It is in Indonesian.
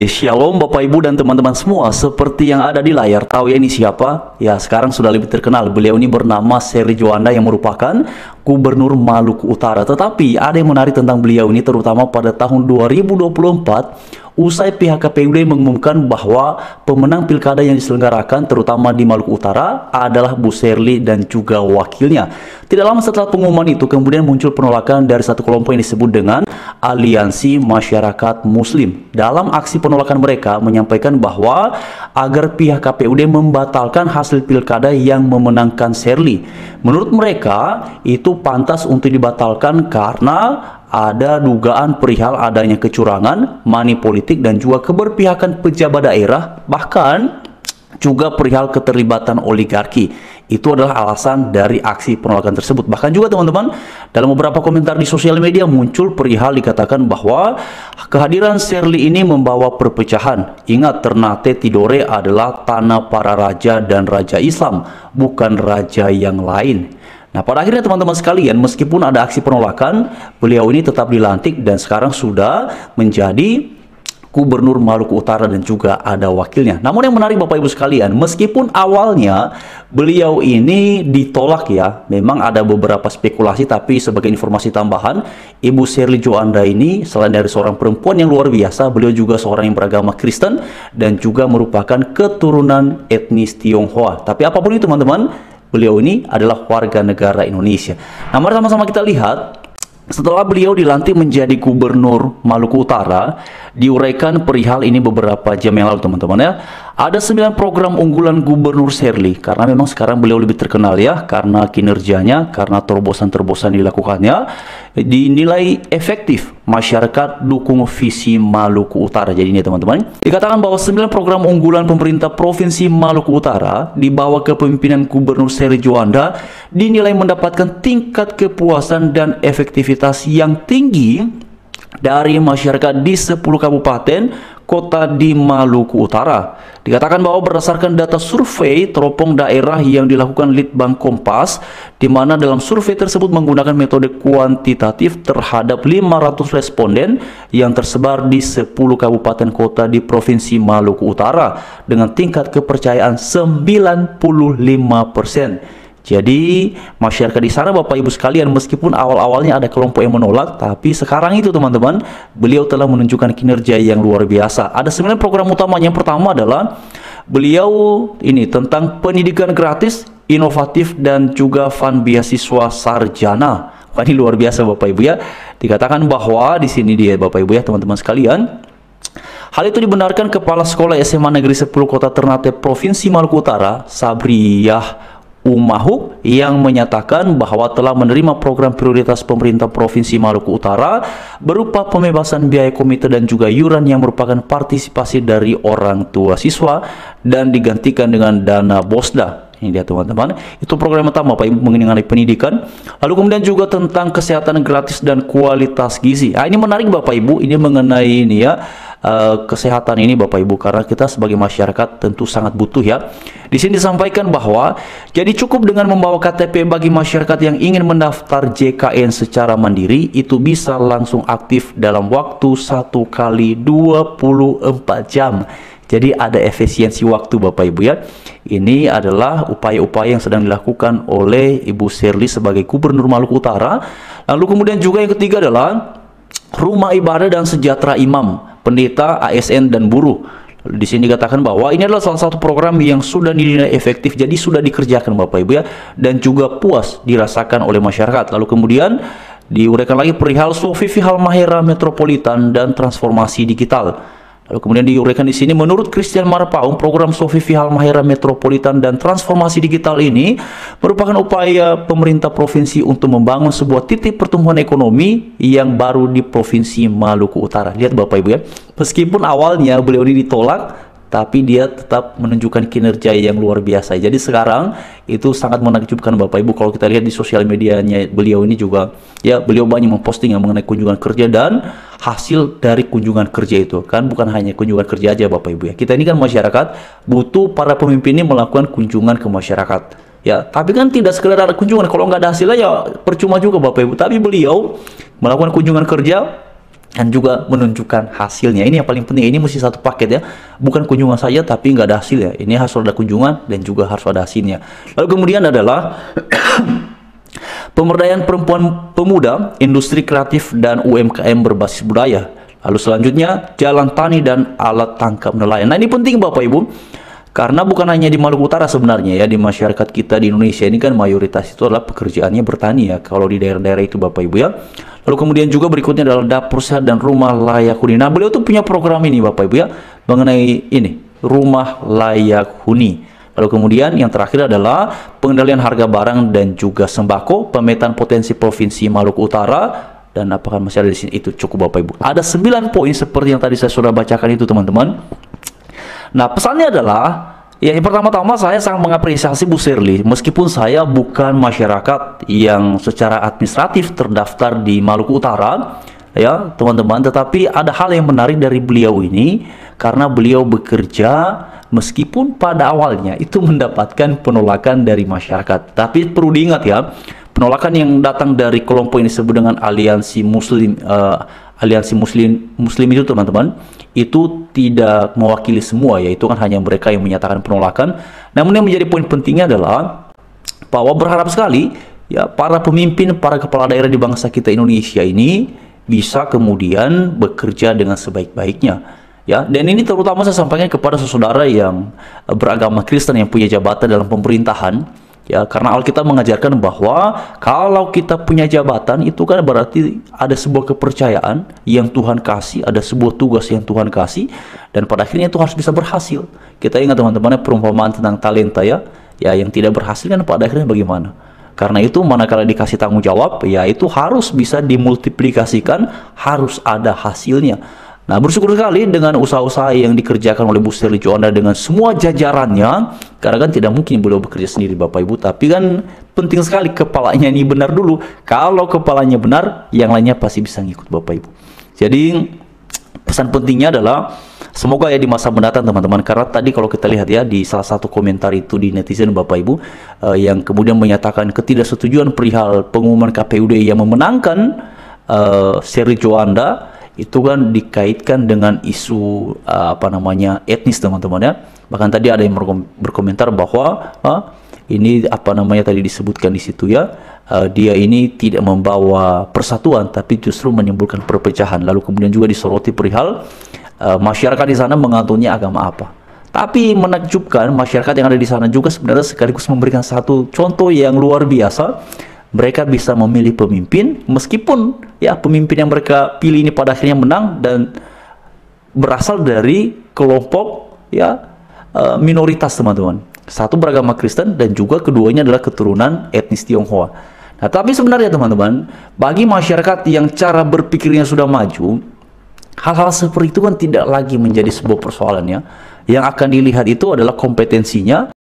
Shalom Bapak Ibu dan teman-teman semua. Seperti yang ada di layar, tahu ya ini siapa? Ya, sekarang sudah lebih terkenal. Beliau ini bernama Serly Juanda yang merupakan Gubernur Maluku Utara. Tetapi ada yang menarik tentang beliau ini, terutama pada tahun 2024 usai pihak KPUD mengumumkan bahwa pemenang pilkada yang diselenggarakan terutama di Maluku Utara adalah Bu Serly dan juga wakilnya. Tidak lama setelah pengumuman itu kemudian muncul penolakan dari satu kelompok yang disebut dengan Aliansi Masyarakat Muslim. Dalam aksi penolakan mereka menyampaikan bahwa agar pihak KPUD membatalkan hasil pilkada yang memenangkan Serly. Menurut mereka itu pantas untuk dibatalkan karena ada dugaan perihal adanya kecurangan, money politik dan juga keberpihakan pejabat daerah, bahkan juga perihal keterlibatan oligarki. Itu adalah alasan dari aksi penolakan tersebut. Bahkan juga teman-teman, dalam beberapa komentar di sosial media muncul perihal dikatakan bahwa kehadiran Serly ini membawa perpecahan. Ingat, Ternate Tidore adalah tanah para raja dan raja Islam, bukan raja yang lain. Nah, pada akhirnya teman-teman sekalian, meskipun ada aksi penolakan, beliau ini tetap dilantik dan sekarang sudah menjadi Gubernur Maluku Utara dan juga ada wakilnya. Namun yang menarik Bapak Ibu sekalian, meskipun awalnya beliau ini ditolak ya, memang ada beberapa spekulasi, tapi sebagai informasi tambahan, Ibu Serly Juanda ini selain dari seorang perempuan yang luar biasa, beliau juga seorang yang beragama Kristen dan juga merupakan keturunan etnis Tionghoa. Tapi apapun itu teman-teman, beliau ini adalah warga negara Indonesia. Nah, mari sama-sama kita lihat. Setelah beliau dilantik menjadi Gubernur Maluku Utara, diuraikan perihal ini beberapa jam yang lalu teman-teman ya. Ada 9 program unggulan Gubernur Serly, karena memang sekarang beliau lebih terkenal ya, karena kinerjanya, karena terobosan-terobosan dilakukannya, dinilai efektif. Masyarakat dukung visi Maluku Utara. Jadi ini teman-teman, dikatakan bahwa 9 program unggulan pemerintah Provinsi Maluku Utara di bawah kepemimpinan Gubernur Serly Juanda dinilai mendapatkan tingkat kepuasan dan efektivitas yang tinggi dari masyarakat di 10 kabupaten kota di Maluku Utara. Dikatakan bahwa berdasarkan data survei teropong daerah yang dilakukan Litbang Kompas, di mana dalam survei tersebut menggunakan metode kuantitatif terhadap 500 responden yang tersebar di 10 kabupaten kota di Provinsi Maluku Utara dengan tingkat kepercayaan 95%. Jadi masyarakat di sana Bapak Ibu sekalian, meskipun awal-awalnya ada kelompok yang menolak, tapi sekarang itu teman-teman, beliau telah menunjukkan kinerja yang luar biasa. Ada 9 program utamanya. Yang pertama adalah beliau ini tentang pendidikan gratis, inovatif dan juga fund beasiswa sarjana. Wah, ini luar biasa Bapak Ibu ya. Dikatakan bahwa di sini dia Bapak Ibu ya teman-teman sekalian. Hal itu dibenarkan Kepala Sekolah SMA Negeri 10 Kota Ternate Provinsi Maluku Utara, Sabriyah Umahuk, yang menyatakan bahwa telah menerima program prioritas pemerintah Provinsi Maluku Utara berupa pembebasan biaya komite dan juga iuran yang merupakan partisipasi dari orang tua siswa dan digantikan dengan dana BOSDA. Ini dia teman-teman, itu program utama Pak Ibu mengenai pendidikan. Lalu kemudian juga tentang kesehatan gratis dan kualitas gizi. Nah, ini menarik Bapak Ibu, ini mengenai ini ya, kesehatan ini Bapak Ibu, karena kita sebagai masyarakat tentu sangat butuh ya. Di sini disampaikan bahwa jadi cukup dengan membawa KTP bagi masyarakat yang ingin mendaftar JKN secara mandiri, itu bisa langsung aktif dalam waktu 1 kali 24 jam. Jadi ada efisiensi waktu Bapak Ibu ya. Ini adalah upaya-upaya yang sedang dilakukan oleh Ibu Serly sebagai Gubernur Maluku Utara. Lalu kemudian juga yang ketiga adalah rumah ibadah dan sejahtera imam, pendeta, ASN dan buruh. Di sini dikatakan bahwa ini adalah salah satu program yang sudah dinilai efektif, jadi sudah dikerjakan Bapak Ibu ya, dan juga puas dirasakan oleh masyarakat. Lalu kemudian diuraikan lagi perihal Sofifi Halmahera Metropolitan dan transformasi digital. Lalu kemudian diuraikan di sini, menurut Christian Marpaung, program Sofifi Halmahera Metropolitan dan transformasi digital ini merupakan upaya pemerintah provinsi untuk membangun sebuah titik pertumbuhan ekonomi yang baru di Provinsi Maluku Utara. Lihat Bapak Ibu ya, meskipun awalnya beliau ini ditolak, tapi dia tetap menunjukkan kinerja yang luar biasa. Jadi sekarang itu sangat menakjubkan Bapak Ibu. Kalau kita lihat di sosial medianya beliau ini juga ya, beliau banyak memposting yang mengenai kunjungan kerja dan hasil dari kunjungan kerja itu. Kan bukan hanya kunjungan kerja aja Bapak Ibu ya. Kita ini kan masyarakat butuh para pemimpin ini melakukan kunjungan ke masyarakat. Ya, tapi kan tidak sekedar ada kunjungan, kalau nggak ada hasilnya ya percuma juga Bapak Ibu. Tapi beliau melakukan kunjungan kerja dan juga menunjukkan hasilnya. Ini yang paling penting, ini mesti satu paket ya, bukan kunjungan saja tapi nggak ada hasil ya. Ini harus ada kunjungan dan juga harus ada hasilnya. Lalu kemudian adalah pemberdayaan perempuan pemuda, industri kreatif dan UMKM berbasis budaya. Lalu selanjutnya jalan tani dan alat tangkap nelayan. Nah ini penting Bapak Ibu, karena bukan hanya di Maluku Utara sebenarnya ya, di masyarakat kita di Indonesia ini kan mayoritas itu adalah pekerjaannya bertani ya, kalau di daerah-daerah itu Bapak Ibu ya. Lalu kemudian juga berikutnya adalah dapur sehat dan rumah layak huni. Nah beliau tuh punya program ini Bapak Ibu ya, mengenai ini rumah layak huni. Lalu kemudian yang terakhir adalah pengendalian harga barang dan juga sembako, pemetaan potensi provinsi Maluku Utara, dan apakah masih ada di sini, itu cukup Bapak Ibu. Ada 9 poin seperti yang tadi saya sudah bacakan itu teman-teman. Nah pesannya adalah ya, yang pertama-tama saya sangat mengapresiasi Bu Shirley, meskipun saya bukan masyarakat yang secara administratif terdaftar di Maluku Utara ya teman-teman, tetapi ada hal yang menarik dari beliau ini, karena beliau bekerja meskipun pada awalnya itu mendapatkan penolakan dari masyarakat. Tapi perlu diingat ya, penolakan yang datang dari kelompok ini disebut dengan aliansi muslim, muslim itu teman-teman, itu tidak mewakili semua ya, itu kan hanya mereka yang menyatakan penolakan. Namun yang menjadi poin pentingnya adalah bahwa berharap sekali ya para pemimpin, para kepala daerah di bangsa kita Indonesia ini bisa kemudian bekerja dengan sebaik-baiknya ya. Dan ini terutama saya sampaikan kepada saudara yang beragama Kristen yang punya jabatan dalam pemerintahan ya, karena Alkitab mengajarkan bahwa kalau kita punya jabatan itu kan berarti ada sebuah kepercayaan yang Tuhan kasih, ada sebuah tugas yang Tuhan kasih, dan pada akhirnya itu harus bisa berhasil. Kita ingat teman-teman perumpamaan tentang talenta ya, yang tidak berhasil kan pada akhirnya bagaimana? Karena itu manakala dikasih tanggung jawab ya itu harus bisa dimultiplikasikan, harus ada hasilnya. Nah bersyukur sekali dengan usaha-usaha yang dikerjakan oleh Bu Shirley Joanda dengan semua jajarannya, karena kan tidak mungkin beliau bekerja sendiri Bapak Ibu, tapi kan penting sekali kepalanya ini benar dulu. Kalau kepalanya benar, yang lainnya pasti bisa ngikut Bapak Ibu. Jadi pesan pentingnya adalah semoga ya di masa mendatang teman-teman, karena tadi kalau kita lihat ya di salah satu komentar itu di netizen Bapak Ibu yang kemudian menyatakan ketidaksetujuan perihal pengumuman KPUD yang memenangkan Shirley Joanda, itu kan dikaitkan dengan isu etnis teman-teman ya. Bahkan tadi ada yang berkomentar bahwa ini tadi disebutkan di situ ya, dia ini tidak membawa persatuan tapi justru menimbulkan perpecahan. Lalu kemudian juga disoroti perihal masyarakat di sana menganutnya agama apa. Tapi menakjubkan, masyarakat yang ada di sana juga sebenarnya sekaligus memberikan satu contoh yang luar biasa. Mereka bisa memilih pemimpin meskipun ya pemimpin yang mereka pilih ini pada akhirnya menang dan berasal dari kelompok ya minoritas teman-teman. Satu beragama Kristen dan juga keduanya adalah keturunan etnis Tionghoa. Nah tapi sebenarnya teman-teman, bagi masyarakat yang cara berpikirnya sudah maju, hal-hal seperti itu kan tidak lagi menjadi sebuah persoalan ya. Yang akan dilihat itu adalah kompetensinya,